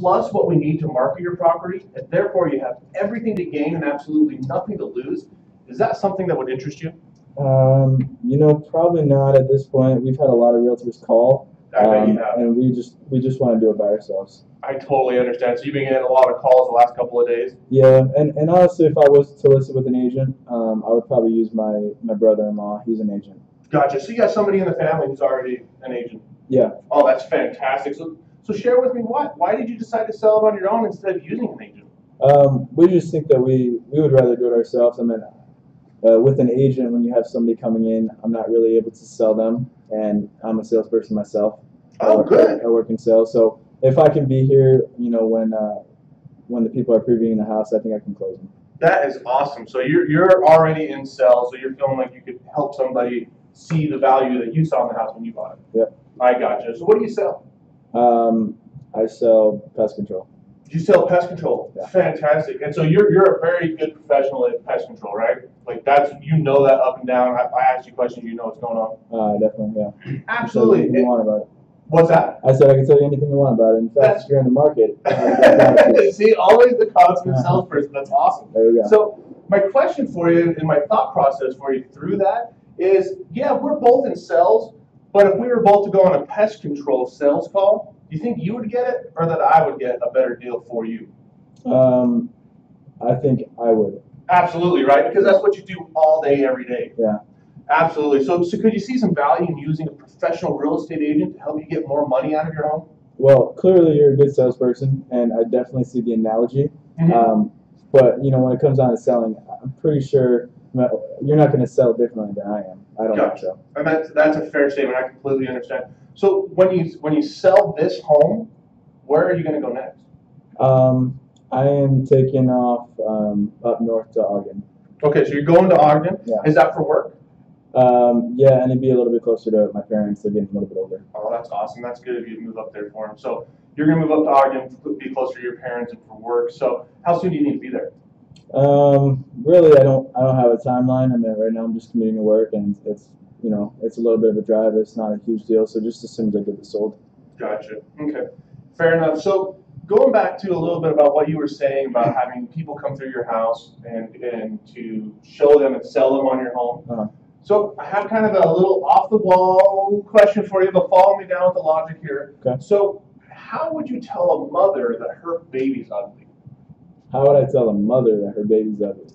plus what we need to market your property, and therefore you have everything to gain and absolutely nothing to lose. Is that something that would interest you? You know, probably not at this point. We've had a lot of realtors call, and we just want to do it by ourselves. I totally understand. So you've been getting a lot of calls the last couple of days? Yeah, and honestly, if I was to list it with an agent, I would probably use my brother-in-law. He's an agent. Gotcha. So you got somebody in the family who's already an agent? Yeah. Oh, that's fantastic. So share with me why did you decide to sell it on your own instead of using an agent? We just think that we would rather do it ourselves. I mean, with an agent, when you have somebody coming in, I'm not really able to sell them, and I'm a salesperson myself. Oh, good. I work in sales, so if I can be here, you know, when the people are previewing the house, I think I can close them. That is awesome. So you're already in sales, so you're feeling like you could help somebody see the value that you saw in the house when you bought it. Yep. I gotcha. So what do you sell? I sell pest control. You sell pest control. Yeah. Fantastic. And so you're a very good professional at pest control, right? Like you know that up and down. I asked you questions, you know what's going on. Definitely, yeah. Absolutely. Anything you want about it. What's that? I said I can tell you anything you want about it. In fact, if you're in the market. See, always the consummate salesperson. That's awesome. There we go. So my question for you and my thought process for you through that is, yeah, we're both in sales, but if we were both to go on a pest control sales call, do you think you would get it or that I would get a better deal for you? I think I would. Absolutely, right? Because that's what you do all day, every day. Yeah. Absolutely. So could you see some value in using a professional real estate agent to help you get more money out of your home? Well, clearly you're a good salesperson, and I definitely see the analogy. Mm-hmm. But, you know, when it comes down to selling, I'm pretty sure you're not going to sell differently than I am. I don't think so. And that's a fair statement. I completely understand. So when you sell this home, where are you going to go next? I am taking off up north to Ogden. Okay, so you're going to Ogden. Yeah. Is that for work? Yeah, and it'd be a little bit closer to my parents. They're getting a little bit older. Oh, that's awesome. That's good of you to move up there for them. So you're going to move up to Ogden, be closer to your parents and for work. So how soon do you need to be there? Really, I don't have a timeline. I mean, right now I'm just commuting to work, and it's a little bit of a drive. It's not a huge deal. So just as soon as I get this sold. Gotcha. Okay, fair enough. So going back to a little bit about what you were saying about having people come through your house and to show them and sell them on your home. Uh-huh. So I have kind of a little off-the-wall question for you, but follow me down with the logic here. Okay. So how would you tell a mother that her baby's ugly? How would I tell a mother that her baby's ugly?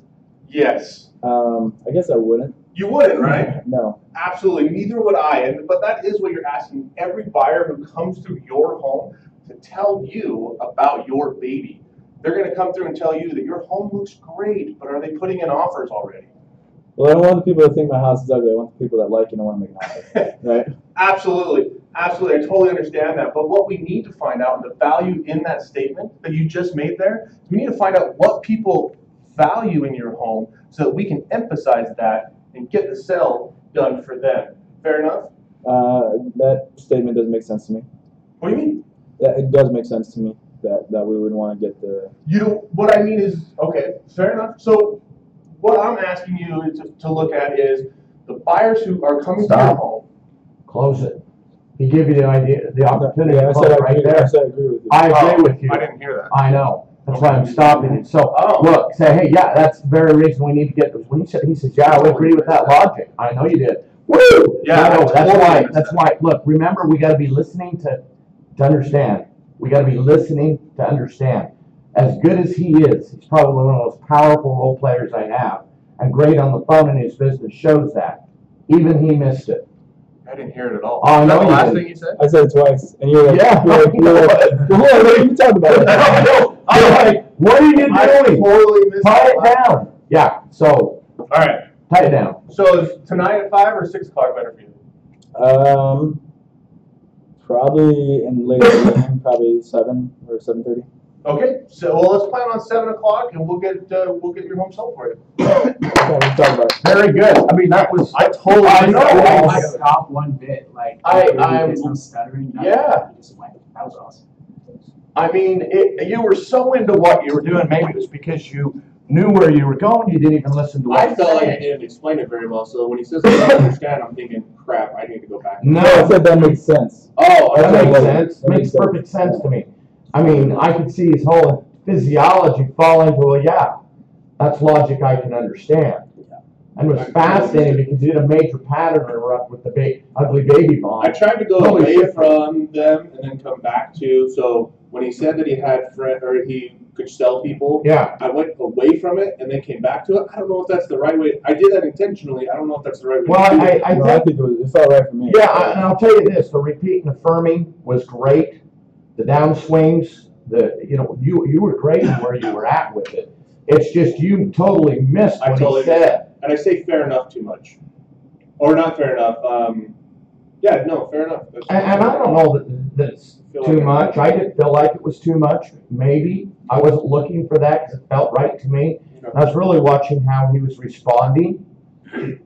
Yes. I guess I wouldn't. You wouldn't, right? No. Absolutely. Neither would I. But that is what you're asking every buyer who comes through your home to tell you about your baby. They're going to come through and tell you that your home looks great, but are they putting in offers already? Well, I don't want the people that think my house is ugly. I want the people that like it and want to make an offer, right? Absolutely. Absolutely. I totally understand that. But what we need to find out, and the value in that statement that you just made there, we need to find out what people value in your home so that we can emphasize that and get the sale done for them. Fair enough? That statement doesn't make sense to me. What do you mean? It does make sense to me that we would want to get the... What I mean is, okay, fair enough. So what I'm asking you to look at is the buyers who are coming to your home. Close it. He gave you the idea, the opportunity. Yeah, I said I agree with you. I agree with you. I didn't hear that. I know. That's why I'm stopping you. So look, say, hey, yeah, that's the very reason we need to get this. When he says, yeah, I would agree with that logic. I know you did. Woo! Yeah, that's why. Look, remember, we got to be listening to understand. We got to be listening to understand. As good as he is, he's probably one of the most powerful role players I have, and great on the phone, and his business shows that. Even he missed it. I didn't hear it at all. Oh, I know the you last did. thing you said? I said it twice, and you're like, yeah. What are you talking about? I'm like, what are you doing? I totally missed Tie it down. Yeah. So, all right. tie it down. So is tonight at 5 or 6 o'clock better for you? Probably in later evening, probably 7 or 7:30. Okay. So well, let's plan on 7 o'clock, and we'll get your home sold for you. Very good. I mean, that was. I totally. I know. I stopped one bit. Like there's no stuttering. Yeah. You just went. That was awesome. I mean, you were so into what you were doing. Maybe it was because you knew where you were going. You didn't even listen to what I felt like I didn't explain it very well. So when he says I don't understand, I'm thinking, crap, I need to go back. No, I said that makes sense. Oh, that makes sense. sense. Makes perfect sense to me. I mean, I could see his whole physiology fall into, well, yeah, that's logic I can understand. And it was fascinating because he did a major pattern interrupt with the ugly baby bomb. I tried to go Holy away shit. from them and then come back to. So when he said that he had he could sell people, Yeah. I went away from it and then came back to it. I don't know if that's the right way. I did that intentionally. I don't know if that's the right way. Well, to do it. I No, think, it felt right for me. yeah, and I'll tell you this: the repeat and affirming was great. The downswings, you were great in where you were at with it. It's just you totally missed what he said. And I say fair enough too much, or not fair enough. Yeah, no, fair enough. And I don't know that it's too much. I didn't feel like it was too much. Maybe I wasn't looking for that because it felt right to me. I was really watching how he was responding.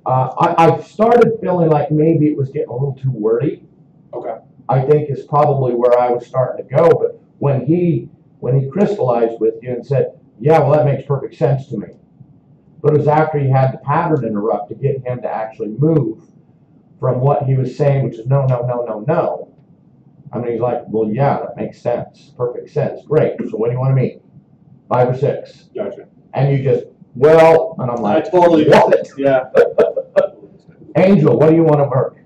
I started feeling like maybe it was getting a little too wordy. Okay. I think is probably where I was starting to go. But when he crystallized with you and said, "Yeah, well, that makes perfect sense to me," but it was after he had the pattern interrupt to get him to actually move from what he was saying, which is no, no, no, no, no. I mean, he's like, well, yeah, that makes sense. Perfect sense. Great. So what do you want to meet? 5 or 6? Gotcha. And you just, well, and I'm like, I totally what? Yeah. Angel, what do you want to work?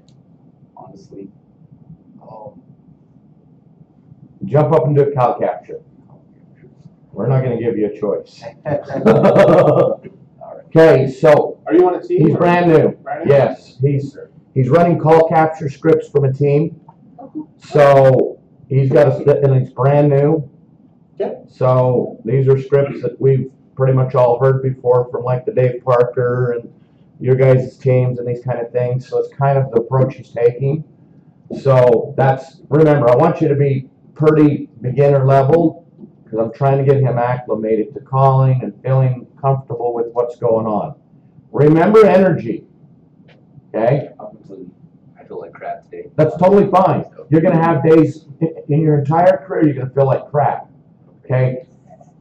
Honestly, Jump up and do a cow capture. We're not going to give you a choice. Okay, so Are you on a team? he's or- brand new. Brand new? Yes, he's running call capture scripts from a team. So he's got and he's brand new. Okay. So these are scripts that we've pretty much all heard before from like the Dave Parker and your guys' teams and these kind of things. So it's kind of the approach he's taking. So remember, I want you to be pretty beginner level because I'm trying to get him acclimated to calling and feeling comfortable with what's going on. Remember energy. Okay? I feel like crap today. That's totally fine. You're going to have days in your entire career you're going to feel like crap. Okay?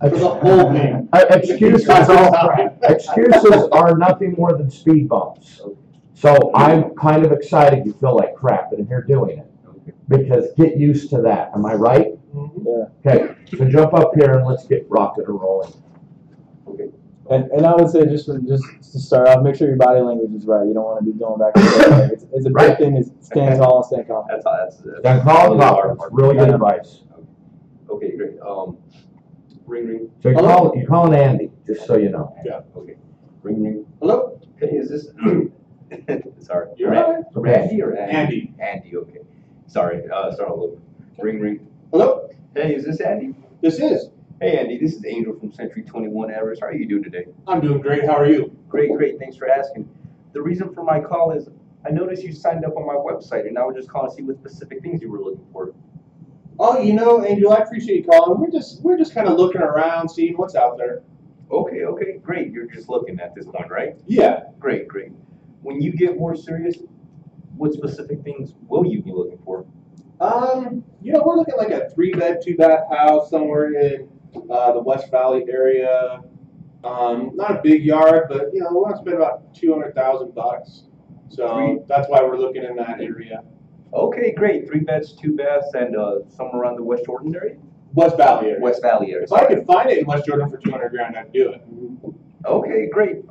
For the whole thing. Excuses are nothing more than speed bumps. So I'm kind of excited you feel like crap and you're doing it. Because get used to that. Am I right? Mm-hmm. Yeah. Okay. So jump up here and let's get rocking and rolling. And I would say just to start off, make sure your body language is right. You don't want to be going back and forth. It's a big thing is staying tall and staying confident. That's really good advice. Okay, great. Ring ring. So you're calling Andy, just so you know. Yeah. Okay. Ring ring. Hello? Okay, is this? Sorry. You're right. Randy or Andy? Andy. Andy. Okay. Sorry. Start all over. Ring ring. Hello? Hey, is this Andy? This is. Hey, Andy. This is Angel from Century 21 Everest. How are you doing today? I'm doing great. How are you? Great, great. Thanks for asking. The reason for my call is I noticed you signed up on my website, and I was just calling to see what specific things you were looking for. Oh, Angel, I appreciate you calling. We're just kind of looking around, seeing what's out there. Okay, okay, great. You're just looking at this point, right? Yeah. Great, great. When you get more serious, what specific things will you be looking for? We're looking like a 3-bed, 2-bath house somewhere in the West Valley area. Not a big yard, but we want to spend about $200,000. So that's why we're looking in that area. Okay, great. 3 beds, 2 baths, and somewhere around the West Jordan area? West Valley area. West Valley area. If I could find it in West Jordan for $200,000, I'd do it. Okay, great.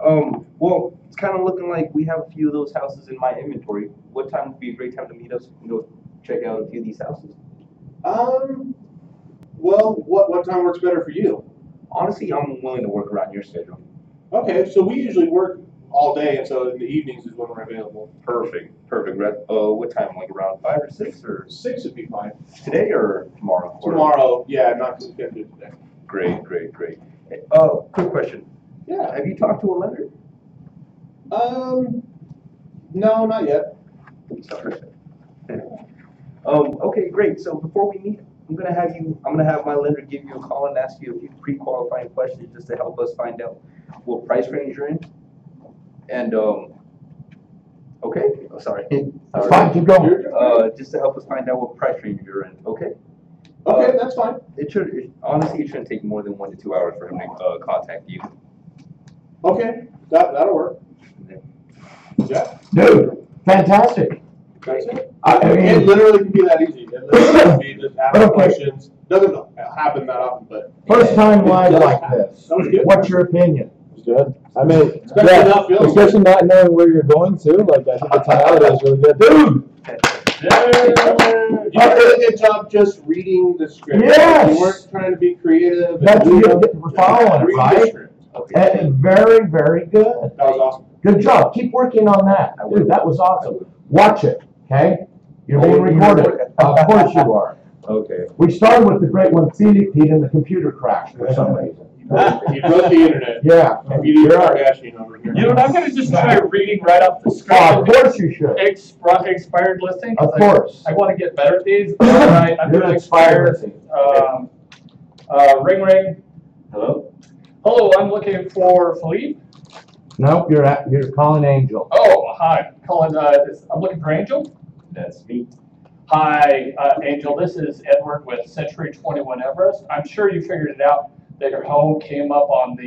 Well, it's kind of looking like we have a few of those houses in my inventory. What time would be a great time to meet us and go check out a few of these houses? Well, what time works better for you? Honestly, I'm willing to work around your schedule. Okay, so we usually work all day, and so in the evenings is when we're available. Perfect, perfect. What time? Like around 5 or 6 or 6 would be fine. today or tomorrow? Tomorrow, yeah, not just gonna do it today. Great, great, great. Quick question. Yeah. Have you talked to a lender? No, not yet. Sorry. Okay, great. So before we meet, I'm gonna have my lender give you a call and ask you a few pre-qualifying questions just to help us find out what price range you're in. And okay, sorry. It's fine, keep going. Just to help us find out what price range you're in. Okay. Okay, that's fine. Honestly, it shouldn't take more than 1 to 2 hours for him to contact you. Okay, that'll work. Yeah. Dude, fantastic. That's it. I mean- It literally can be that easy. It literally can be just ask Okay. questions. Doesn't happen that often, but First time live does like happen. this. That was good. What's your opinion? It's good. I mean, Especially yeah, not feeling especially not knowing where you're going to. Like, I think the tonality is really good. Dude! You did a good job just reading the script. Yes! You weren't trying to be creative. That's and you're following it, read the right? script. And very, very good. That was awesome. Good job. Keep working on that. Dude, that was awesome. Watch it, okay? You're being Oh, you're recorded. recording. Of course you are. Okay. We started with the great one, Pete, and the computer crashed for some reason. You broke the internet. Yeah. You need Kardashian over here. You know what, I'm gonna just try reading right off the Oh, of script. course you should. Expired listing. 'cause Of course. I wanna get better at these. All right, I'm You're doing an expired expired. listing. Ring ring. Hello? Hello, I'm looking for Philippe. Nope, you're calling Angel. Oh, hi, Colin, I'm looking for Angel. That's me. Hi, Angel, this is Edward with Century 21 Everest. I'm sure you figured it out that your home came up on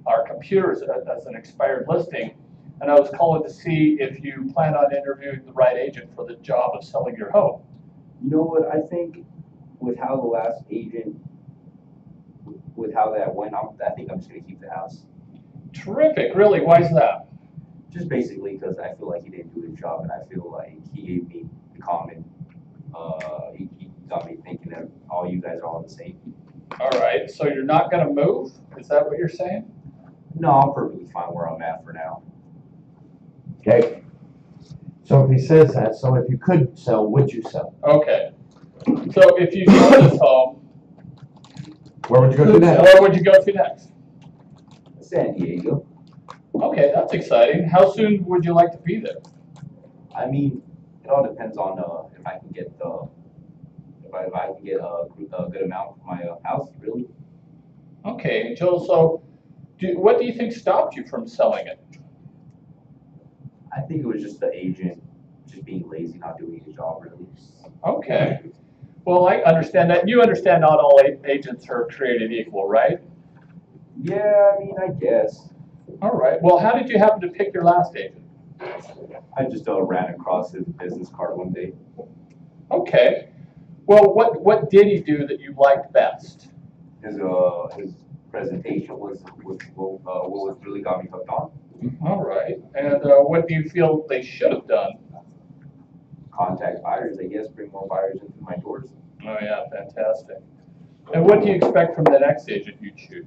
our computers as an expired listing. And I was calling to see if you plan on interviewing the right agent for the job of selling your home. You know what, I think with how the last agent, with how that went, I think I'm just gonna keep the house. Terrific, really, why is that? Just basically because I feel like he didn't do his job, and I feel like he gave me the comment. He got me thinking that all you guys are all the same. All right, so you're not gonna move? Is that what you're saying? No, I'm perfectly fine where I'm at for now. Okay. So if he says that, so if you could sell, would you sell? Okay. So if you sold this home, Where would you go to next? where would you go to next? San Diego. Okay, that's exciting. How soon would you like to be there? I mean, it all depends on if I can get if I can get a good amount for my house, really. Okay, Angel, so what do you think stopped you from selling it? I think it was just the agent just being lazy, not doing his job, really. Okay. Well, I understand that. You understand not all agents are created equal, right? Yeah, I mean, I guess. All right. Well, how did you happen to pick your last agent? I just ran across his business card one day. Okay. Well, what did he do that you liked best? His presentation was what really got me hooked on. All right. And what do you feel they should have done? Contact buyers, I guess, bring more buyers into my doors. Oh, yeah, fantastic. And what do you expect from the next agent you choose?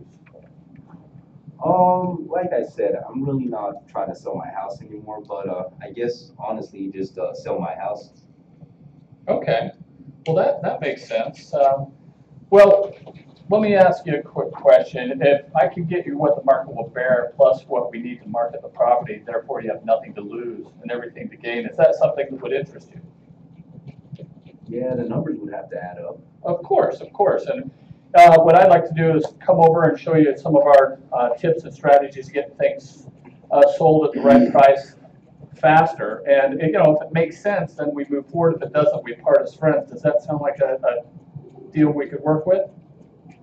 Like I said, I'm really not trying to sell my house anymore, but I guess honestly, just sell my house. Okay. Well, that makes sense. Well, let me ask you a quick question. If I can get you what the market will bear plus what we need to market the property, therefore you have nothing to lose and everything to gain, is that something that would interest you? Yeah, the numbers would have to add up. Of course, of course. And what I'd like to do is come over and show you some of our tips and strategies to get things sold at the right price faster. And you know, if it makes sense, then we move forward. If it doesn't, we part as friends. Does that sound like a deal we could work with?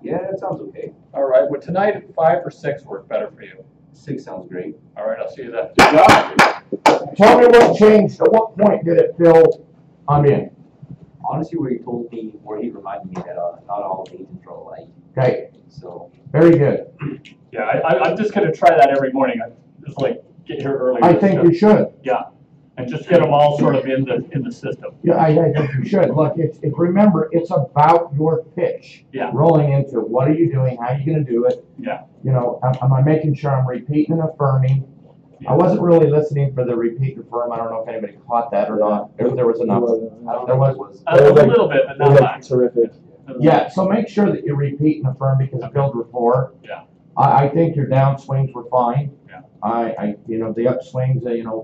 Yeah, that sounds okay. All right. Would tonight at 5 or 6 work better for you? 6 sounds great. All right. I'll see you then. Good job. Tell me what changed. At what point did it feel I'm in? Honestly, where he reminded me that not all agents are alike. Okay, So very good. Yeah, I'm just going to try that every morning. I just like get here early. I think you should. Yeah, and just get them all sort of in the system. Yeah, I think you should. Look, remember, it's about your pitch. Yeah. Rolling into what are you doing? How are you going to do it? Yeah. You know, am I making sure I'm repeating and affirming? Yeah. I wasn't really listening for the repeat and affirm. I don't know if anybody caught that or not. If there was enough. I don't There know was. what it was. A little bit, but It not was much. terrific. Yeah, so make sure that you repeat and affirm because it builds rapport. Yeah. I think your downswings were fine. Yeah. You know, the upswings,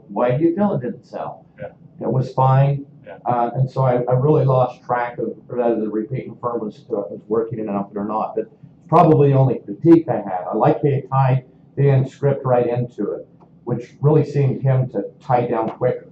why do you feel it didn't sell? Yeah. It was fine. Yeah. And so I really lost track of whether the repeat and affirm was working enough or not. But probably the only critique I had. I like they tied the end script right into it, which really seemed him to tie down quicker.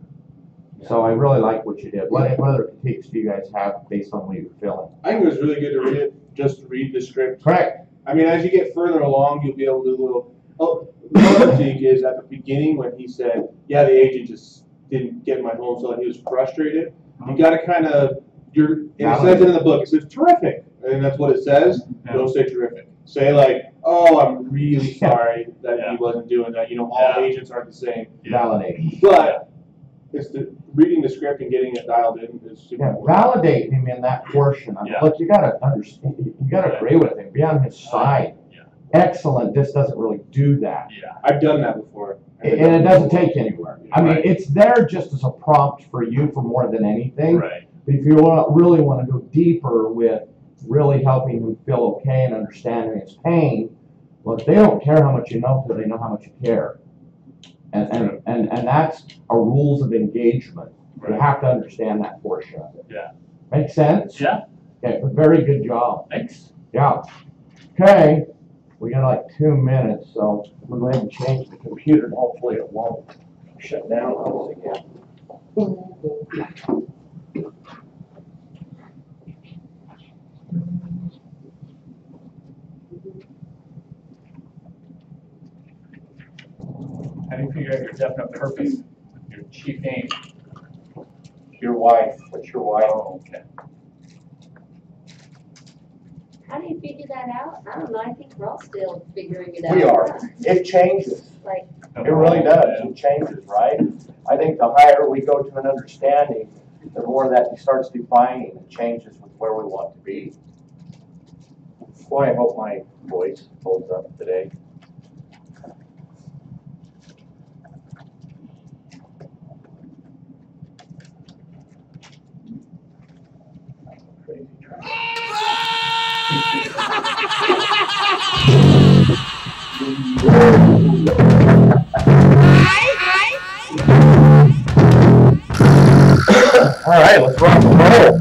So I really like what you did. What other critiques do you guys have based on what you're feeling? I think it was really good to read it, just read the script. Correct. I mean, as you get further along, you'll be able to do a little. Oh, the other critique is at the beginning when he said, "Yeah, the agent just didn't get my home so that he was frustrated. You got to kind of, and it says it in the book, it says terrific, and that's what it says. Don't say terrific. Say like, oh, I'm really sorry that he wasn't doing that. You know, all agents aren't the same. Validate. But it's reading the script and getting it dialed in is super important. Validate him in that portion. I mean, look, you gotta understand, you gotta agree with him, be on his side. Excellent, this doesn't really do that. I've done that before. And it doesn't take you anywhere. I mean, it's there just as a prompt for you for more than anything. Right. But if you really want to go deeper with really helping him feel okay and understanding his pain, look, they don't care how much you know until they know how much you care. And that's a rules of engagement. You have to understand that portion of it. Yeah. Make sense? Yeah. Okay, very good job. Thanks. Yeah. Okay. We got like 2 minutes, so we'll go ahead and change the computer and hopefully it won't shut down on us again. How do you figure out your definite purpose, your chief aim? Your wife, what's your wife? Oh, okay. How do you figure that out? I don't know. I think we're all still figuring it out. We are. It changes. Like, It really does. It changes, right? I think the higher we go to an understanding, the more that he starts defining and changes with where we want to be. Boy, I hope my voice holds up today. Crazy track. All right, let's rock and roll.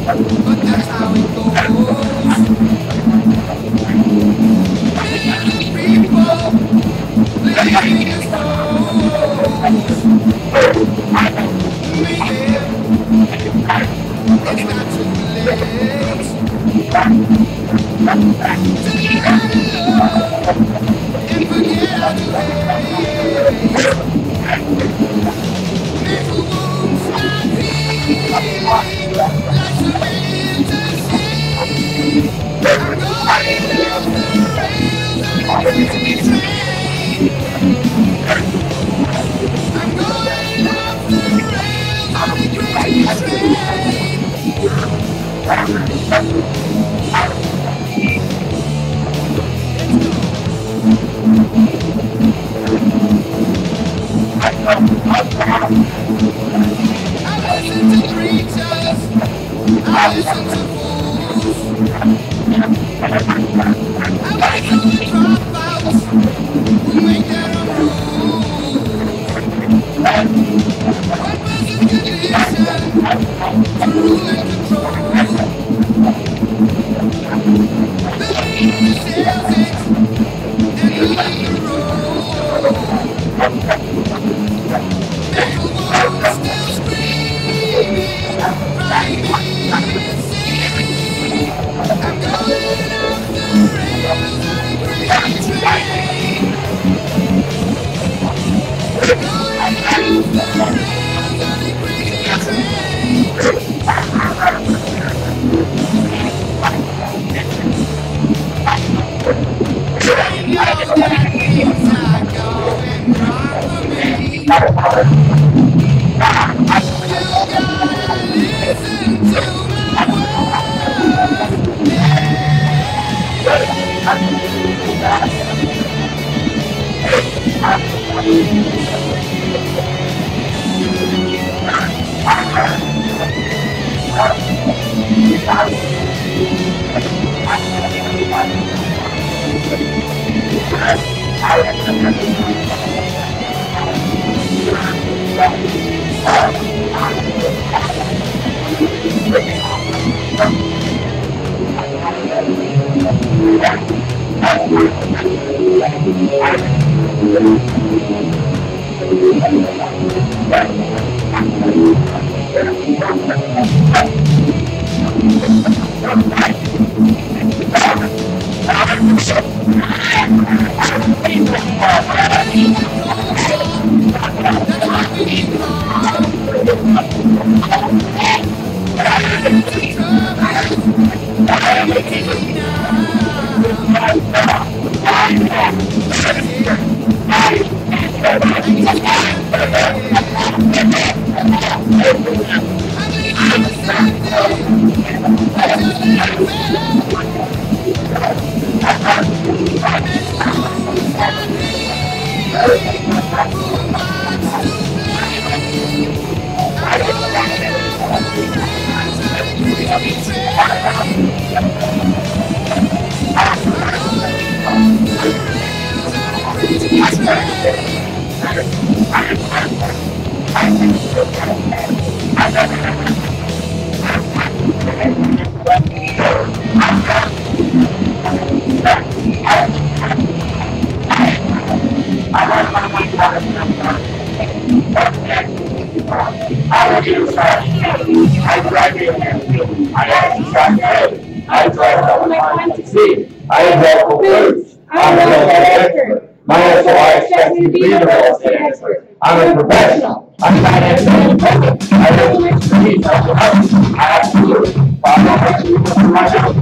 But that's how it goes. People living as foes. Maybe it's not too late to get out of love and forget how to hate. Mental wounds not healing. Life's a fantasy. I'm going off the rails on a crazy train. I'm going off the rails on a crazy train. I listen to preachers. I listen to fools. I listen to dropouts who make their own rules. One person's condition to rule and control. The media sells it, and who is the role? Mental wounds still screaming, driving me insane. I'm going off the rails on a crazy train. I'm going off the rails on a crazy train. I know that things are going wrong for me. You gotta listen to my words. That's what we become. Into trouble, and we can't now. Yeah, I just can't live. I believe in something better than fair. And who's for me? What's to blame? I'm falling off the rails on a crazy train. I'm falling off the rails on a crazy train. I drive all my time to see. I have local foods. I'm a real estate expert. My SOI expects me to be a real estate expert. I'm a professional. I'm financially independent. I have the expertise of the house. I have tools. I'm not making you look for my house.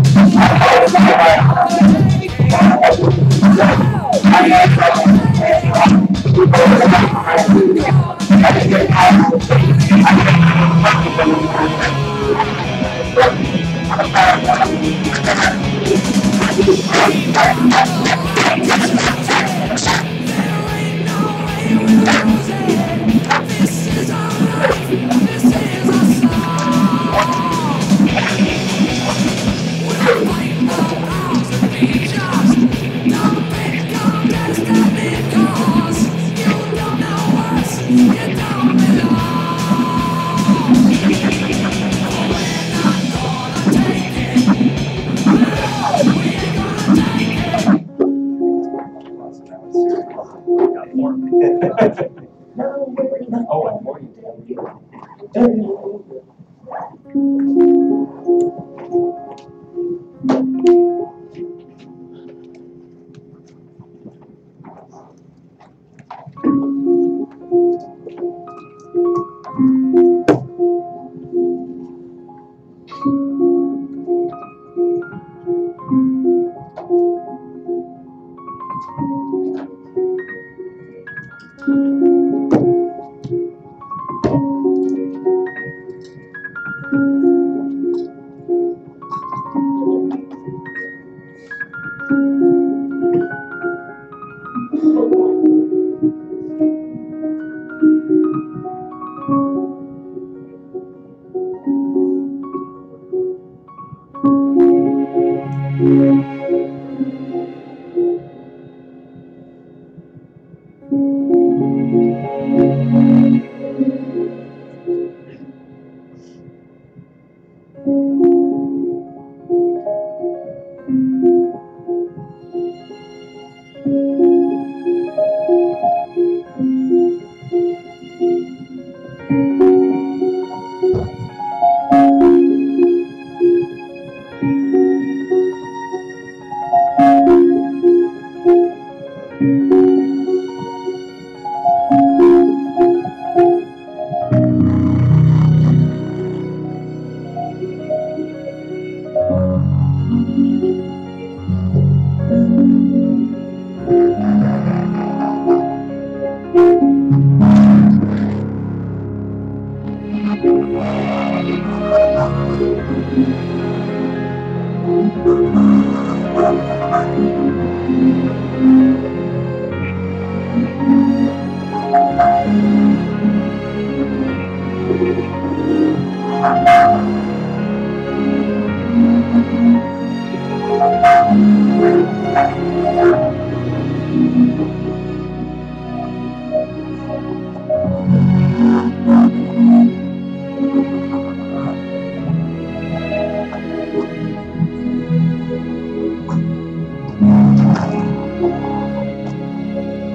This is our life, this is our song. We'll fight the powers that be just. Don't think of destiny, 'cause you don't know us, you don't belong. Oh, we're not gonna take it. No, we ain't gonna take it. Oh, and more you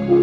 Good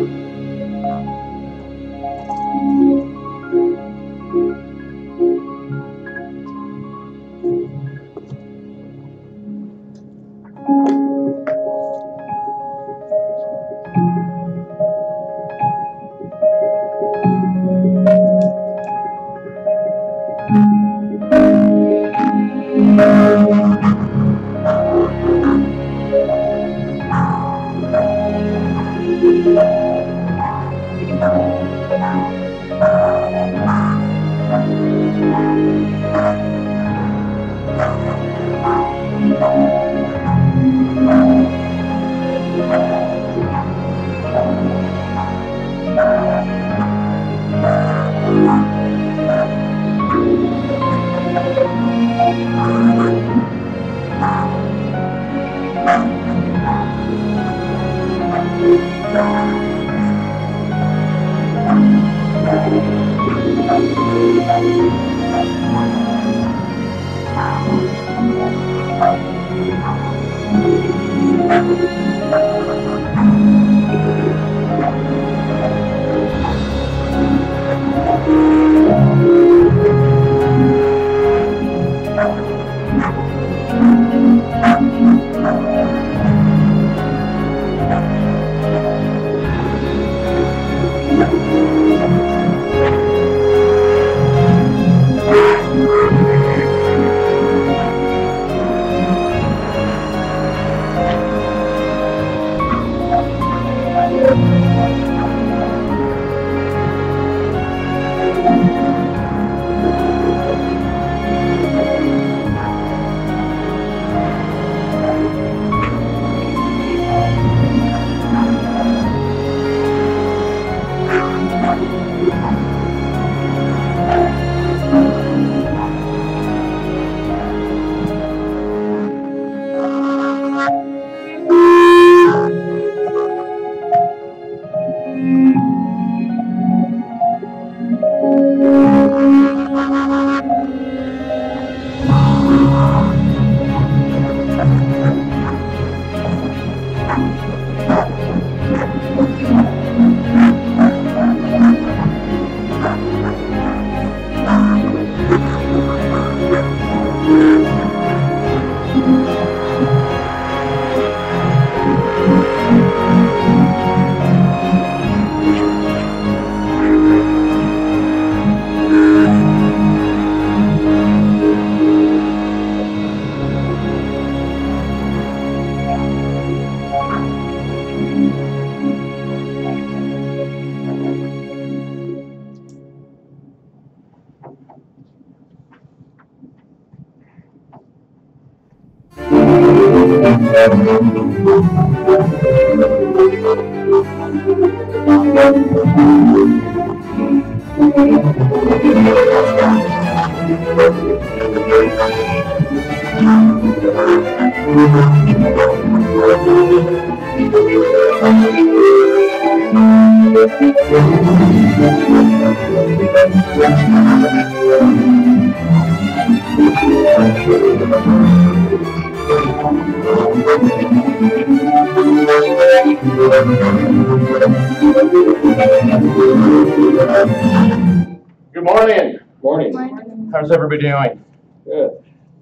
morning. Morning. How's everybody doing? Good.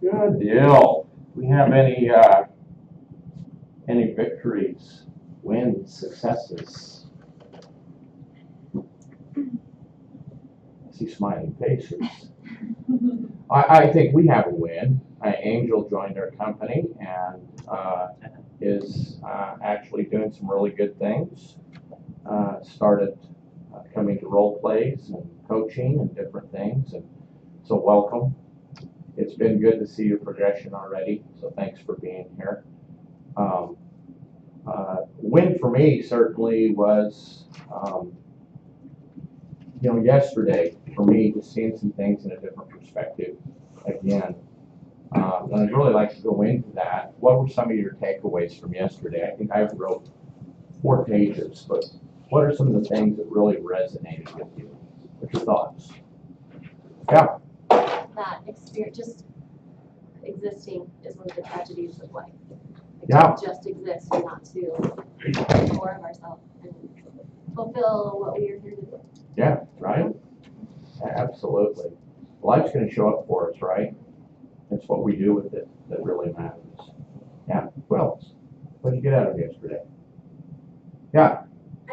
Good deal. Do we have any victories, wins, successes? I see smiling faces. I think we have a win. Angel joined our company and is actually doing some really good things. Started coming to role plays and coaching and different things, and so welcome. It's been good to see your progression already, so thanks for being here. Win for me certainly was, yesterday for me, just seeing some things in a different perspective again. And I'd really like to go into that. What were some of your takeaways from yesterday? I think I wrote 4 pages, but what are some of the things that really resonated with you? What's your thoughts? Yeah. That experience, just existing is one of the tragedies of life. Yeah. To just exist and not to think more of ourselves and fulfill what we are here to do. Yeah, right? Absolutely. Life's going to show up for us, right? It's what we do with it that really matters. Yeah, who else? What did you get out of yesterday? Yeah.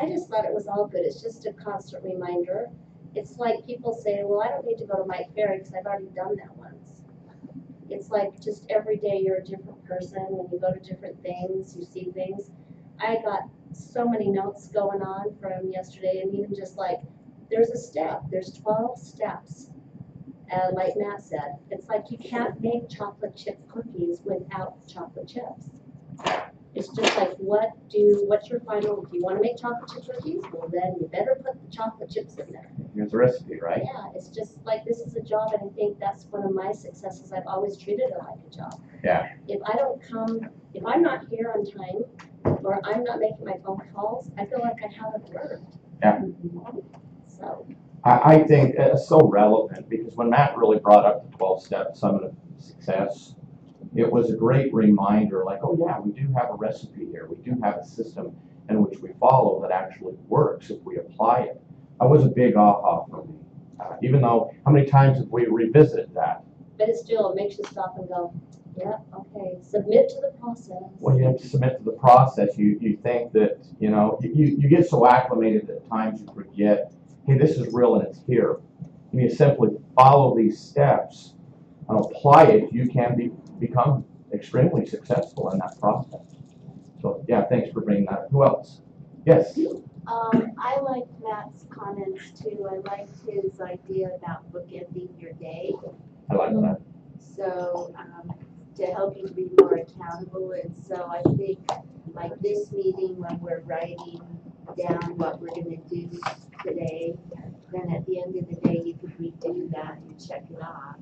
I just thought it was all good. It's just a constant reminder. It's like people say, well, I don't need to go to Mike Ferry because I've already done that once. It's like just every day you're a different person. When you go to different things, you see things. I got so many notes going on from yesterday, and even just like, there's a step, there's 12 steps. Like Matt said, it's like you can't make chocolate chip cookies without chocolate chips. It's just like, what's your final, if you want to make chocolate chip cookies, well then you better put the chocolate chips in there. Here's the recipe, right? Yeah, it's just like, this is a job, and I think that's one of my successes. I've always treated it like a job. Yeah. If I'm not here on time, or I'm not making my phone calls, I feel like I haven't worked. Yeah. So. I think it's so relevant because when Matt really brought up the 12-step summit of success, it was a great reminder, like, oh yeah, we do have a recipe here. We do have a system in which we follow that actually works if we apply it. That was a big aha for me. Even though, how many times have we revisited that? But it still makes you stop and go, yeah, okay, submit to the process. When you have to submit to the process, you think that, you get so acclimated that at times you forget, hey, this is real and it's here. And you simply follow these steps and apply it, you can become extremely successful in that process. So yeah, thanks for bringing that up. Who else? Yes. I liked Matt's comments too. I liked his idea about bookending your day. I like that. So to help you to be more accountable. And so I think like this meeting, when we're writing down what we're going to do today, then at the end of the day you could redo that and check it off.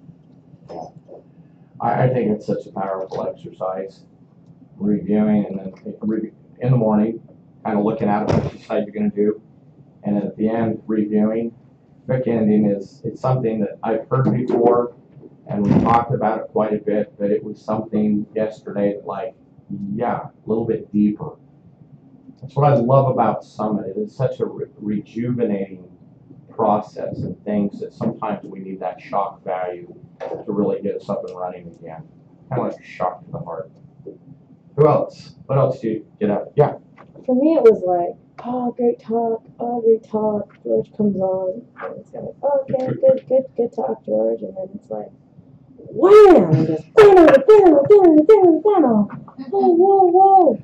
I think it's such a powerful exercise, reviewing and then in the morning, kind of looking at what you decide you're going to do, and then at the end, reviewing. Bookending it's something that I've heard before, and we talked about it quite a bit, but it was something yesterday that, like, yeah, a little bit deeper. That's what I love about Summit. It is such a rejuvenating process and things that sometimes we need that shock value to really get us up and running again. Kind of like a shock to the heart. Who else? What else do you get out? Yeah. For me, it was like, oh, great talk. George comes on, and it's like, oh, okay, good talk, George. And then it's like, wham! And just, whoa.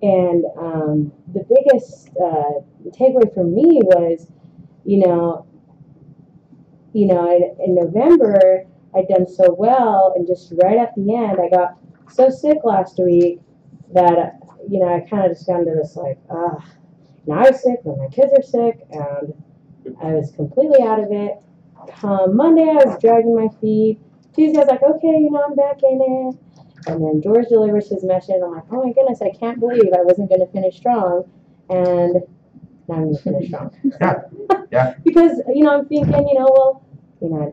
And the biggest takeaway for me was, in November, I'd done so well, and just right at the end, I got so sick last week that, I kind of just got into this, like, now I'm sick, then my kids are sick, and I was completely out of it. Monday, I was dragging my feet. Tuesday, I was like, okay, I'm back in it. And then George delivers his message. I'm like, oh my goodness, I can't believe I wasn't going to finish strong. And now I'm going to finish strong. Yeah. Because, I'm thinking, a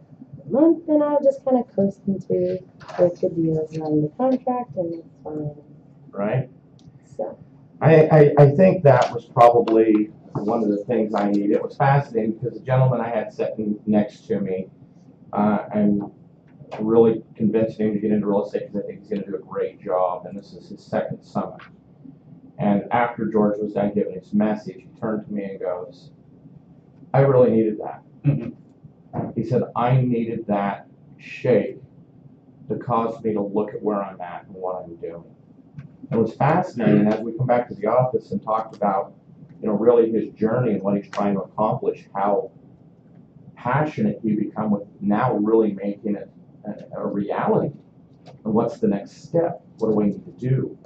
month, and I'll just kind of coast into with the deals on the contract, and it's fine. Right. So. I think that was probably one of the things I needed. It was fascinating because the gentleman I had sitting next to me, I'm really convinced him to get into real estate because I think he's going to do a great job, and this is his second summit. And after George was done giving his message, he turned to me and goes, I really needed that. He said, I needed that shake to cause me to look at where I'm at and what I'm doing. It was fascinating as we come back to the office and talked about, really his journey and what he's trying to accomplish, how passionate he become with now really making it a reality. And what's the next step? What do we need to do?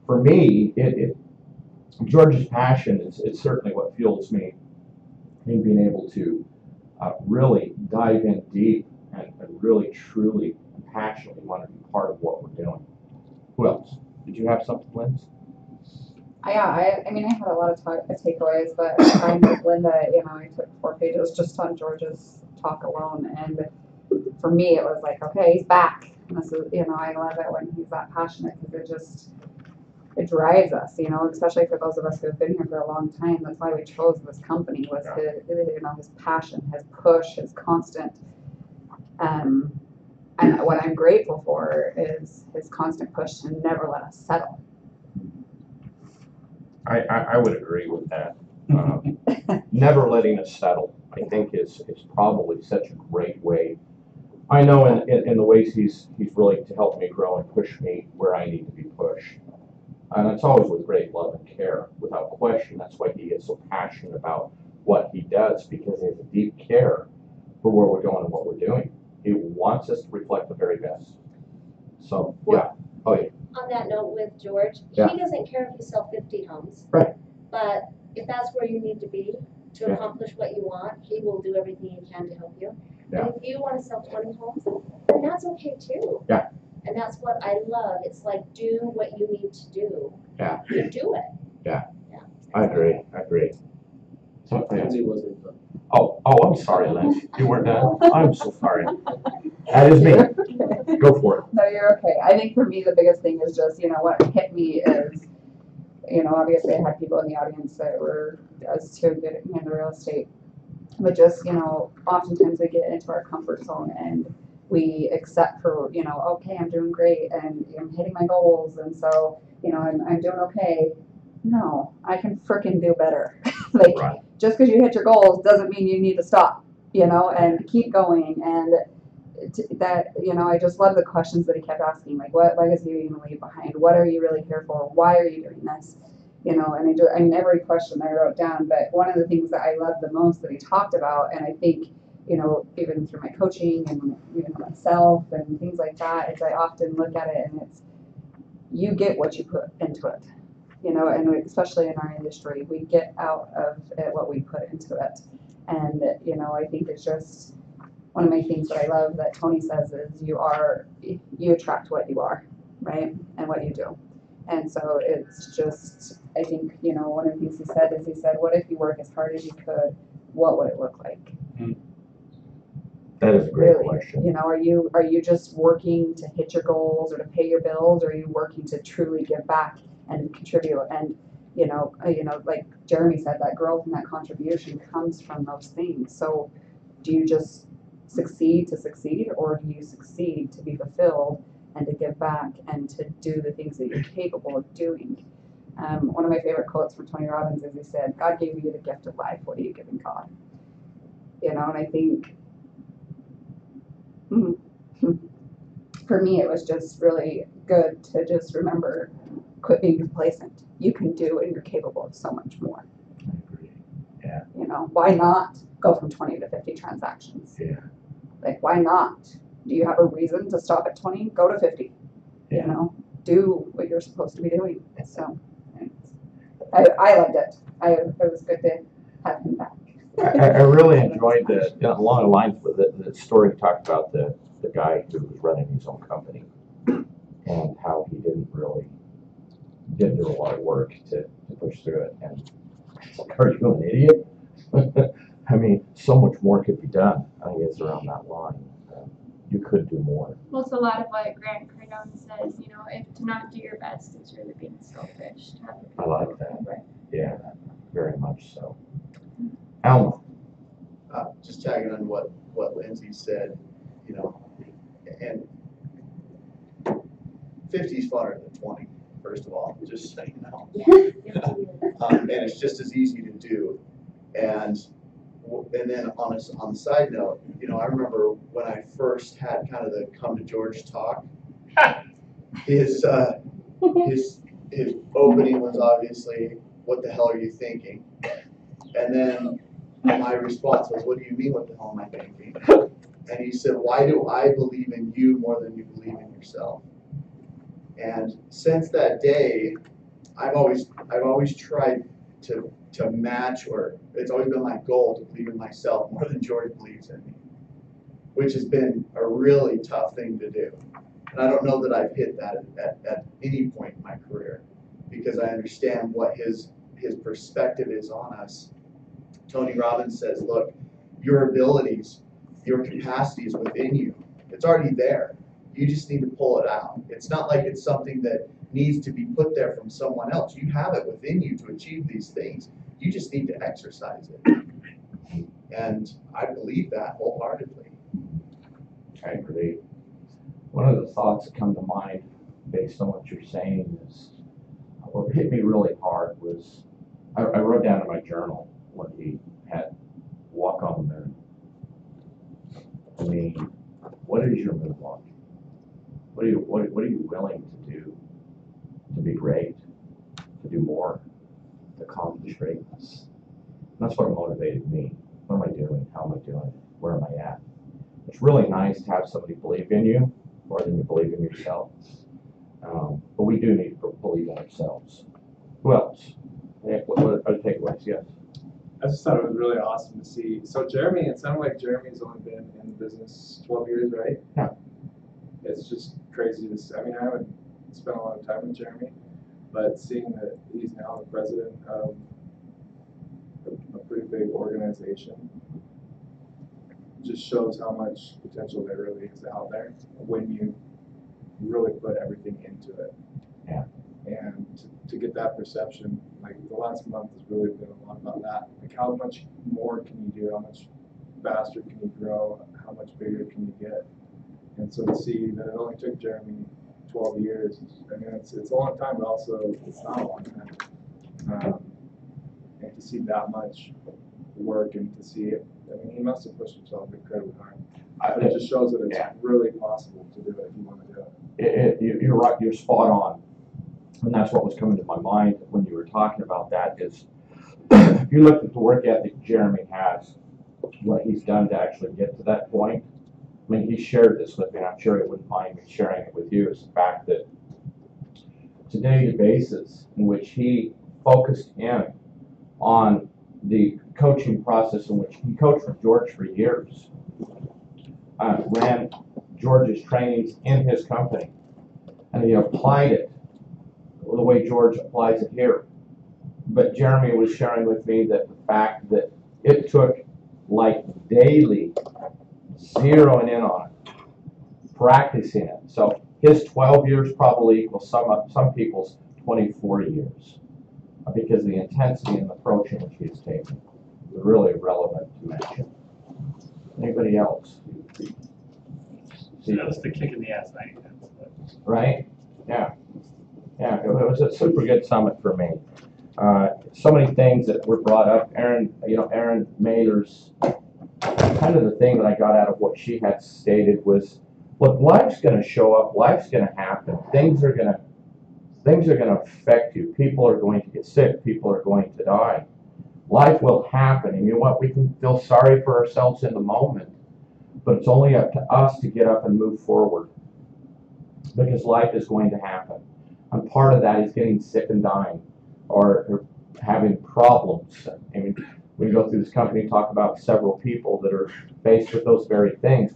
For me, George's passion is certainly what fuels me in being able to really dive in deep and really, truly, and passionately want to be part of what we're doing. Who else? Did you have something, Liz? I mean, I had a lot of takeaways, but I'm with Linda. I took 4 pages just on George's talk alone, and for me, it was like, okay, he's back. And this is, I love it when he's that passionate because it drives us, you know, especially for those of us who have been here for a long time. That's why we chose this company, was his, you know, his passion, his push, his constant. And what I'm grateful for is his constant push to never let us settle. I would agree with that. Never letting us settle, I think, is probably such a great way. I know in the ways he's really to help me grow and push me where I need to be pushed. And it's always with great love and care, without question. That's why he is so passionate about what he does, because he has a deep care for where we're going and what we're doing. He wants us to reflect the very best. So, yeah. Oh, yeah. On that note with George, Yeah. he doesn't care if you sell 50 homes. Right. But if that's where you need to be to Yeah. accomplish what you want, he will do everything he can to help you. Yeah. And if you want to sell 20 homes, then that's okay too. Yeah. And that's what I love. It's like, do what you need to do. Yeah. You do it. Yeah. Yeah. I agree. So, yeah. Lindsay wasn't done. Oh, I'm sorry, Lynn. You weren't done? I'm so sorry. That is me. Go for it. No, you're okay. I think for me, the biggest thing is just, you know, what hit me is, you know, obviously I had people in the audience that were as too good in the real estate. But just, you know, oftentimes we get into our comfort zone and we accept for, you know, okay, I'm doing great and I'm hitting my goals. And so, you know, I'm doing okay. No, I can frickin' do better. Like, Right. just because you hit your goals doesn't mean you need to stop, you know, and keep going. And that, you know, I just love the questions that he kept asking, like, what legacy are you going to leave behind? What are you really here for? Why are you doing this? You know, and I mean, every question I wrote down, but one of the things that I loved the most that he talked about, and I think, you know, even through my coaching and, you know, myself and things like that, is I often look at it and it's, you get what you put into it, you know, and especially in our industry, we get out of it what we put into it. And, you know, I think it's just one of my things that I love that Tony says is you attract what you are, right? And what you do. And so it's just, I think, you know, one of the things he said, what if you work as hard as you could? What would it look like? That is a great Really, question. you know, are you just working to hit your goals or to pay your bills, or are you working to truly give back and contribute? And you know, like Jeremy said, that growth and that contribution comes from those things. So do you just succeed to succeed, or do you succeed to be fulfilled and to give back and to do the things that you're capable of doing? One of my favorite quotes from Tony Robbins is, he said, God gave you the gift of life. What are you giving God? You know, and I think for me, it was just really good to just remember, quit being complacent. You can do and you're capable of so much more. I agree. Yeah. You know, why not go from 20 to 50 transactions? Yeah. Like, why not? Do you have a reason to stop at 20? Go to 50. Yeah. You know, do what you're supposed to be doing. So I loved it. It was good to have him back. I really enjoyed the, you know, along the lines with the story talked about the guy who was running his own company and how he didn't do a lot of work to push through it. And are you an idiot? I mean, so much more could be done. I think it's around that line. You could do more. Well, it's a lot of what Grant Cardone says, you know, if to not do your best is really being selfish. To have I like that. Right. Yeah, very much so. Alma. Just tagging on what Lindsay said, you know, and 50 is funner than 20, first of all, just so you know. And it's just as easy to do. And then on the side note, you know, I remember when I first had kind of the come to George talk, his opening was obviously, what the hell are you thinking? And then my response was, what do you mean, what the hell am I thinking? And he said, why do I believe in you more than you believe in yourself? And since that day, I've always tried to match, or it's always been my goal to believe in myself more than George believes in me, which has been a really tough thing to do. And I don't know that I've hit that at any point in my career, because I understand what his perspective is on us. Tony Robbins says, look, your abilities, your capacity is within you. It's already there. You just need to pull it out. It's not like it's something that needs to be put there from someone else. You have it within you to achieve these things. You just need to exercise it. And I believe that wholeheartedly. I agree. One of the thoughts that come to mind based on what you're saying is, what hit me really hard was, I wrote down in my journal what he had walk on the moon. I mean, what is your moonwalk? What are you willing to do to be great, to do more, to accomplish greatness? And that's what motivated me. What am I doing? How am I doing it? Where am I at? It's really nice to have somebody believe in you more than you believe in yourself. But we do need to believe in ourselves. Who else? What are the takeaways? Yes. I just thought it was really awesome to see. So Jeremy, it sounded like Jeremy's only been in the business 12 years, right? Yeah. It's just crazy to see. I mean, I haven't spent a lot of time with Jeremy, but seeing that he's now the president of a pretty big organization just shows how much potential there really is out there when you really put everything into it. Yeah. And to get that perception, like the last month has really been a lot about that. Like how much more can you do? How much faster can you grow? How much bigger can you get? And so to see that it only took Jeremy 12 years, I mean, it's a long time, but also it's not a long time. And to see that much work and to see it, I mean, he must have pushed himself incredibly hard. But it just shows that it's really possible to do it if you want to do it. You're right, you're spot on. And that's what was coming to my mind when you were talking about that is, if you look at the work ethic Jeremy has, what he's done to actually get to that point. I mean, he shared this with me, and I'm sure he wouldn't mind me sharing it with you, is the fact that it's a daily basis in which he focused in on the coaching process in which he coached with George for years, ran George's trainings in his company, and he applied it the way George applies it here. But Jeremy was sharing with me that the fact that it took like daily zeroing in on it, practicing it. So his 12 years probably equals some people's 24 years because of the intensity and the approach in which he is taking. It's really relevant to mention. Anybody else? So that was the kick in the ass I had. Right? Yeah. Yeah, it was a super good summit for me. So many things that were brought up. Erin Mailer's, kind of the thing that I got out of what she had stated was, look, life's going to show up. Life's going to happen. Things are going to affect you. People are going to get sick. People are going to die. Life will happen. And you know what? We can feel sorry for ourselves in the moment, but it's only up to us to get up and move forward because life is going to happen. And part of that is getting sick and dying or having problems. I mean, we go through this company and talk about several people that are faced with those very things.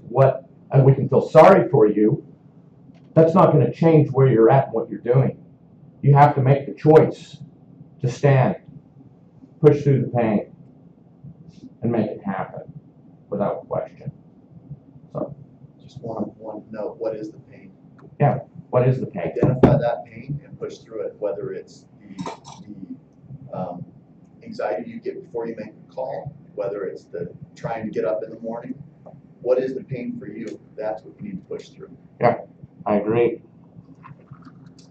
And we can feel sorry for you. That's not going to change where you're at and what you're doing. You have to make the choice to stand, push through the pain, and make it happen without question. So, just one note, what is the pain? Yeah, what is the pain? Identify that pain and push through it, whether it's the anxiety you get before you make the call, whether it's the trying to get up in the morning. What is the pain for you? That's what you need to push through. Yeah, I agree.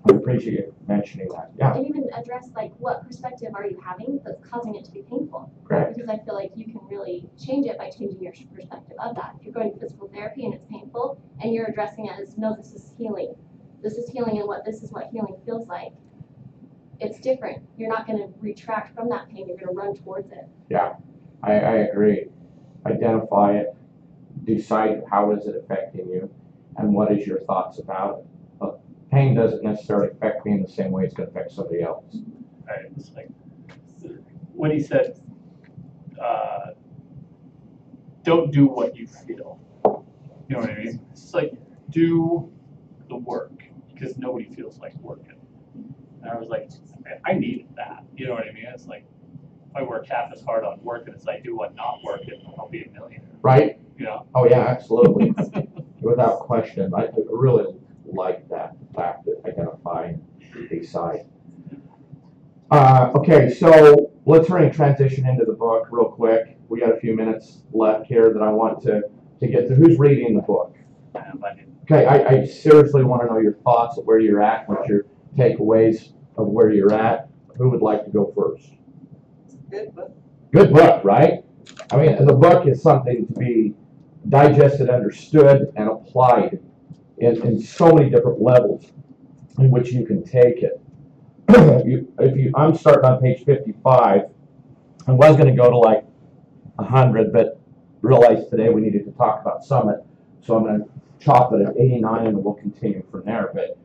I appreciate you mentioning that. Yeah. And even address like what perspective are you having that's causing it to be painful? Correct. Because I feel like you can really change it by changing your perspective of that. If you're going to physical therapy and it's painful and you're addressing it as no, this is healing. This is healing and this is what healing feels like. It's different. You're not going to retract from that pain. You're going to run towards it. Yeah, I agree. Identify it. Decide how is it affecting you and what is your thoughts about it. But pain doesn't necessarily affect me in the same way it's going to affect somebody else. Right. It's like when he said, don't do what you feel. You know what I mean? It's like, do the work because nobody feels like working. And I was like, I needed that. You know what I mean? It's like, if I work half as hard on working as I do on not working, I'll be a millionaire. Right? You know? Oh yeah, absolutely. Without question. I really like that fact that identifying decide. Okay, so let's transition into the book real quick. We got a few minutes left here that I want to get to. Who's reading the book? Okay, I seriously want to know your thoughts of where you're at, what your takeaways of where you're at. Who would like to go first? Good book. Good book, right? I mean, the book is something to be digested, understood, and applied in so many different levels in which you can take it. I'm starting on page 55. I was going to go to like 100, but realized today we needed to talk about Summit, so I'm going to chop it at 89 and we'll continue from there. But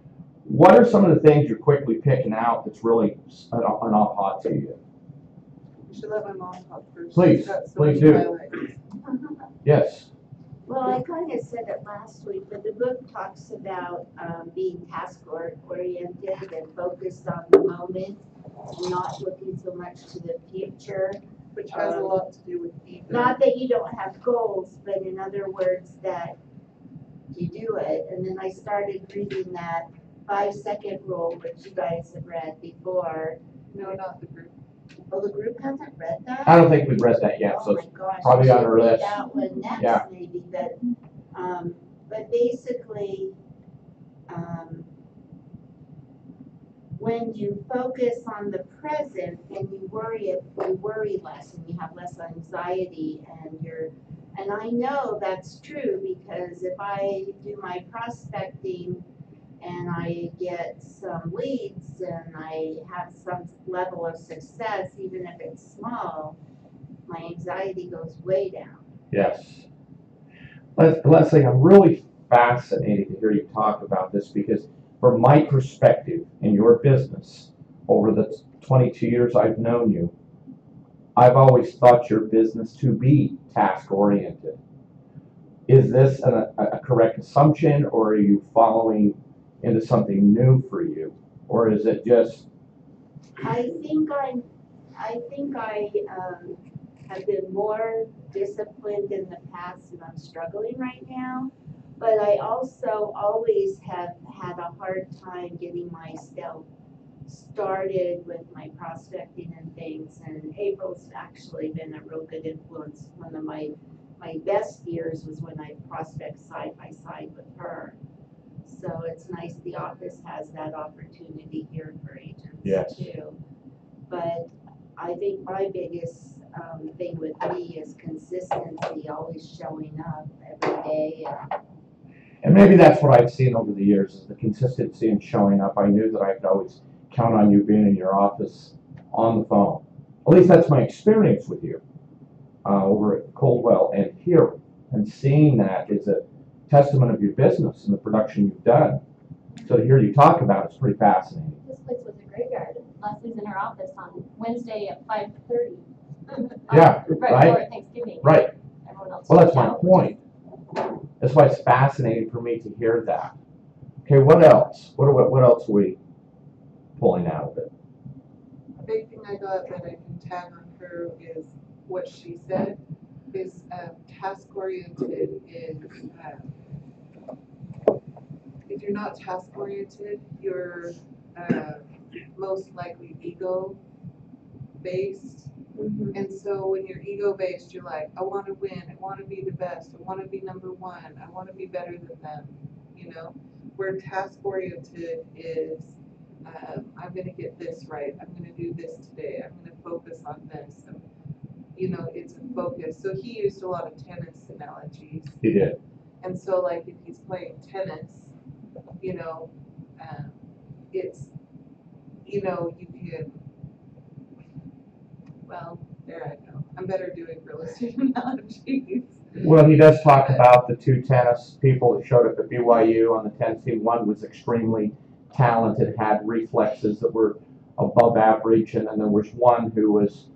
what are some of the things you're quickly picking out that's really an aha to you? You should let my mom talk first. Please, please do. Yes. Well, I kind of said it last week, but the book talks about being task-oriented and focused on the moment, not looking so much to the future. Which has a lot to do with ego. Not that you don't have goals, but in other words, that you do it. And then I started reading that 5-second rule, which you guys have read before. No, not the group. Oh, the group hasn't read that? I don't think we've read that yet, so it's probably on our list. That one next, Yeah. maybe, but basically, when you focus on the present and you worry less and you have less anxiety and I know that's true because if I do my prospecting and I get some leads and I have some level of success, even if it's small, my anxiety goes way down. Yes. Leslie, I'm really fascinated to hear you talk about this because from my perspective in your business, over the 22 years I've known you, I've always thought your business to be task-oriented. Is this a correct assumption, or are you following into something new for you, or is it just? I think I have been more disciplined in the past, and I'm struggling right now. But I also always have had a hard time getting myself started with my prospecting and things. And April's actually been a real good influence. One of my best years was when I prospect side by side with her. So it's nice the office has that opportunity here for agents too. But I think my biggest thing with me is consistency, always showing up every day. And maybe that's what I've seen over the years is the consistency in showing up. I knew that I could always count on you being in your office on the phone. At least that's my experience with you over at Coldwell and here. And seeing that is a testament of your business and the production you've done. So to hear you talk about it's pretty fascinating. This place was a graveyard. Leslie's in her office on Wednesday at 5:30. Yeah, right right. before Thanksgiving. Right. Everyone else Well, that's my out. point. That's why it's fascinating for me to hear that. Okay, what else? What else are we pulling out of it? A big thing I got that I can tag on her is what she said is task-oriented is if you're not task-oriented, you're most likely ego-based. And so when you're ego-based, you're like, I want to win, I want to be the best, I want to be number one, I want to be better than them, you know? Where task-oriented is, I'm going to get this right, I'm going to do this today, I'm going to focus on this. And, you know, it's a focus. So he used a lot of tennis analogies. He did. And so, like, if he's playing tennis, you know, it's, you know, you can, well, there I go. I'm better doing real estate analogies. Well, he does talk about the two tennis people that showed up at BYU on the tennis team. One was extremely talented, had reflexes that were above average, and then there was one who was,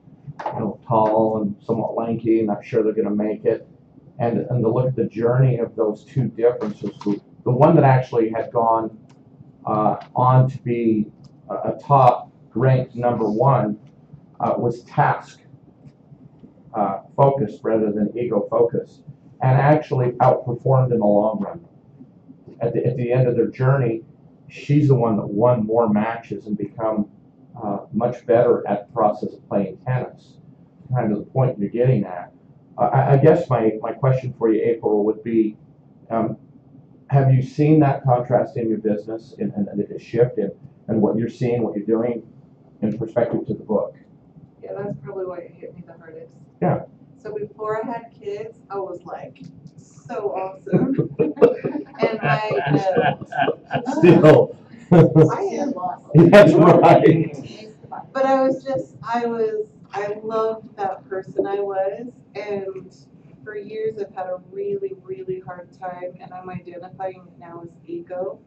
you know, tall and somewhat lanky, not sure they're going to make it. And to look at the journey of those two differences, the one that actually had gone on to be a top ranked number one was task focused rather than ego focused, and actually outperformed in the long run. At the end of their journey, she's the one that won more matches and become much better at the process of playing tennis, kind of the point you're getting at. I guess my question for you, April, would be, have you seen that contrast in your business and the shift in what you're seeing, what you're doing in perspective to the book? Yeah, that's probably why it hit me the hardest. Yeah. So before I had kids, I was like, so awesome. And Still. I am awesome. That's right. But I loved that person I was, and for years I've had a really, really hard time, and I'm identifying it now as ego,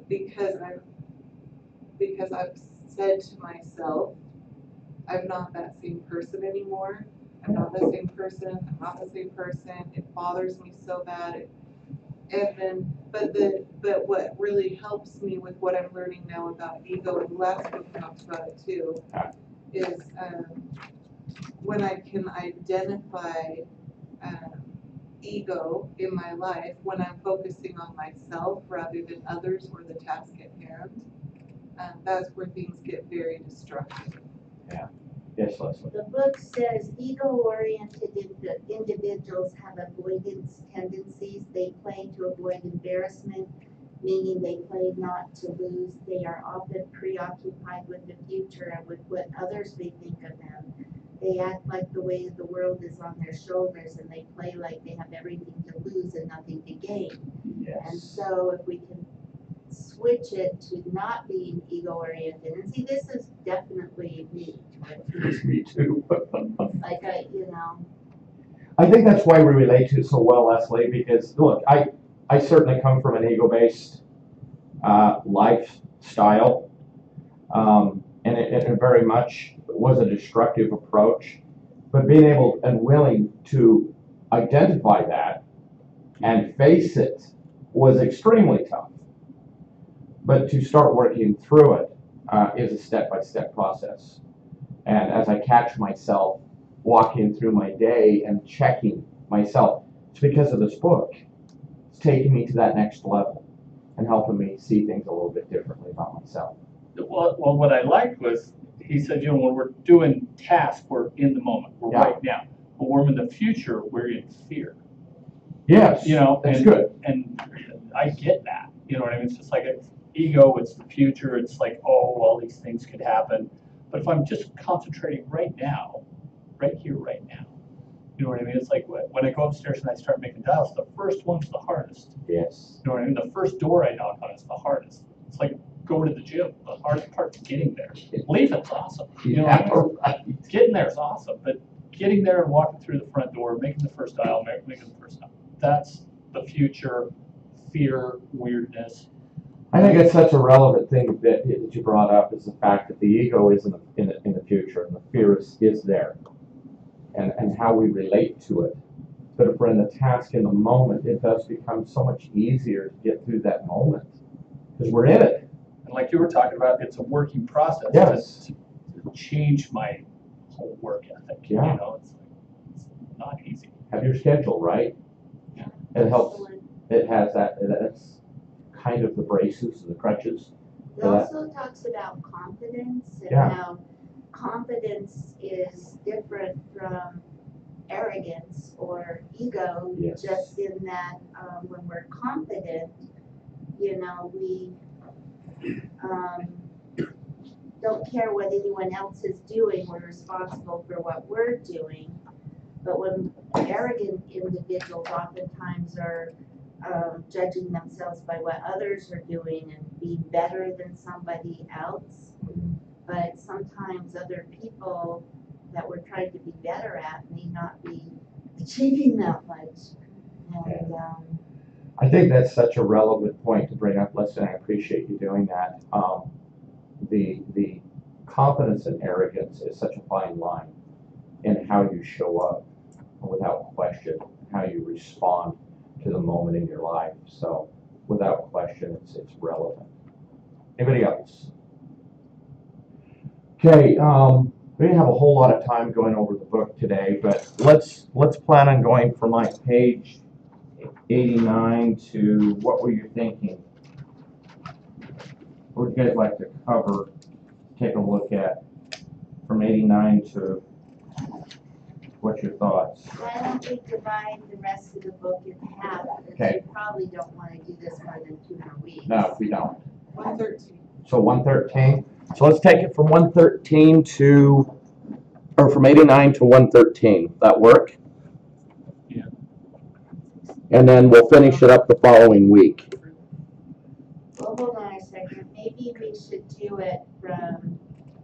because I've said to myself, I'm not that same person anymore. I'm not the same person. I'm not the same person. It bothers me so bad. But what really helps me with what I'm learning now about ego, and last week we talked about it too, is when I can identify ego in my life, when I'm focusing on myself rather than others or the task at hand, that's where things get very destructive. Yeah. Yes, Leslie. The book says ego-oriented individuals have avoidance tendencies. They play to avoid embarrassment, meaning they play not to lose. They are often preoccupied with the future and with what others may think of them. They act like the weight of the world is on their shoulders, and they play like they have everything to lose and nothing to gain. Yes. And so if we can switch it to not being ego-oriented, and see, this is definitely me. Me too. Like I think that's why we relate to it so well, Leslie, because look, I certainly come from an ego-based lifestyle, and it very much was a destructive approach, but being able and willing to identify that and face it was extremely tough. But to start working through it is a step-by-step process. And as I catch myself walking through my day and checking myself, it's because of this book. It's taking me to that next level and helping me see things a little bit differently about myself. Well, what I liked was he said, when we're doing tasks, we're in the moment, we're right now. But when we're in the future, we're in fear. Yes, that's good. And I get that. You know what I mean? It's just like it's ego, it's the future, it's like, oh, all these things could happen. But if I'm just concentrating right now, right here, right now, you know what I mean? It's like when I go upstairs and I start making dials, the first one's the hardest. Yes. You know what I mean? The first door I knock on is the hardest. It's like going to the gym. The hardest part's getting there. Leaving's awesome. You know what I mean? Getting there is awesome, but getting there and walking through the front door, making the first dial, making the first dial, that's the future, fear, weirdness. I think it's such a relevant thing that you brought up, is the fact that the ego is in the future and the fear is there, and how we relate to it. But if we're in the task in the moment, it does become so much easier to get through that moment because we're in it. And like you were talking about, it's a working process. Yes. To change my whole work ethic. Yeah. You know, it's not easy. Have your schedule right. Yeah. It helps. It has that. That's kind of the braces and the crutches. It also talks about confidence and how confidence is different from arrogance or ego, just in that when we're confident, we don't care what anyone else is doing. We're responsible for what we're doing. But when arrogant individuals oftentimes are judging themselves by what others are doing and being better than somebody else. But sometimes other people that we're trying to be better at may not be achieving that much. And I think that's such a relevant point to bring up, Leslie. I appreciate you doing that. The confidence and arrogance is such a fine line in how you show up, without question, how you respond to the moment in your life. So without question, it's relevant. Anybody else? Okay, we didn't have a whole lot of time going over the book today, but let's plan on going from like page 89 to what were you thinking? What would you guys like to cover, take a look at from 89 to, what's your thoughts? Why don't we divide the rest of the book in half? Because Okay. you probably don't want to do this more than 2 more weeks. No, we don't. 113. So 113. So let's take it from 113 to, or from 89 to 113. That work? Yeah. And then we'll finish it up the following week. Well, hold on a second. Maybe we should do it from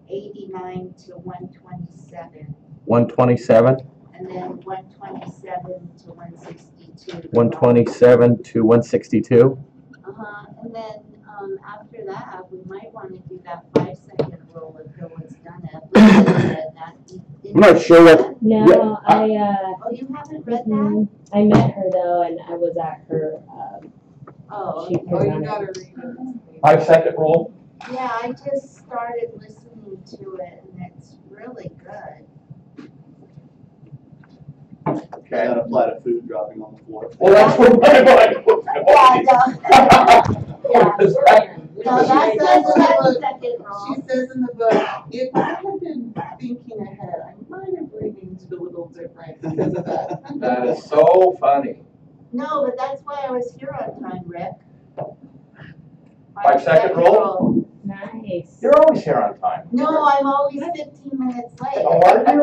89 to 127. 127, And then 127 to 162. 127 to 162. And then after that, we might want to do that 5-second rule if no one's done it. I'm not sure what. No, yeah, Oh, you haven't read that? I met her though, and I was at her. Oh, she okay. put Oh, it you on gotta it. read it. 5-second rule. Yeah, I just started listening to it, and it's really good. Does that apply to food dropping on the floor? Well, that's what my mind was No, that says 5-second rule. She says in the book, if I had been thinking ahead, I might have renamed it a little different because of that. That is so funny. No, but that's why I was here on time, Rick. 5-second rule? Nice. You're always here on time. No, I'm always 15 minutes late. Oh, are you?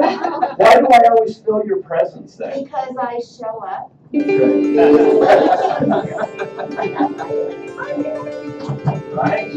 Why do I always feel your presence then? Because I show up. Right?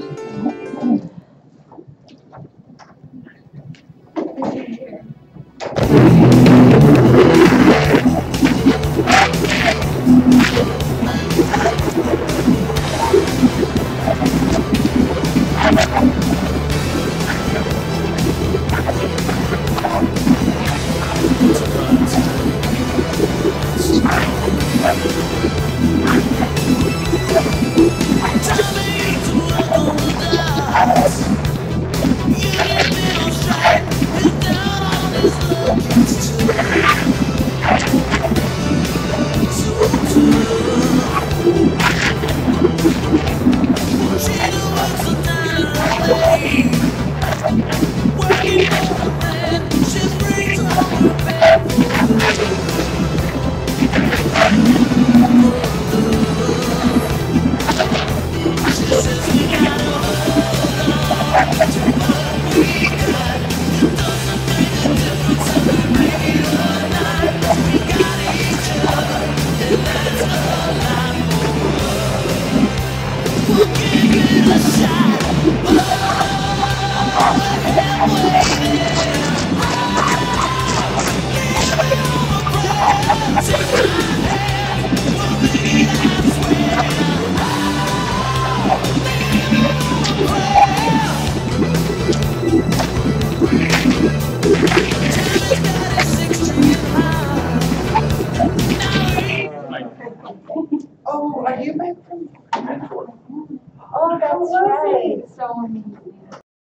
Oh, are you back from? Oh, that's right. So amazing.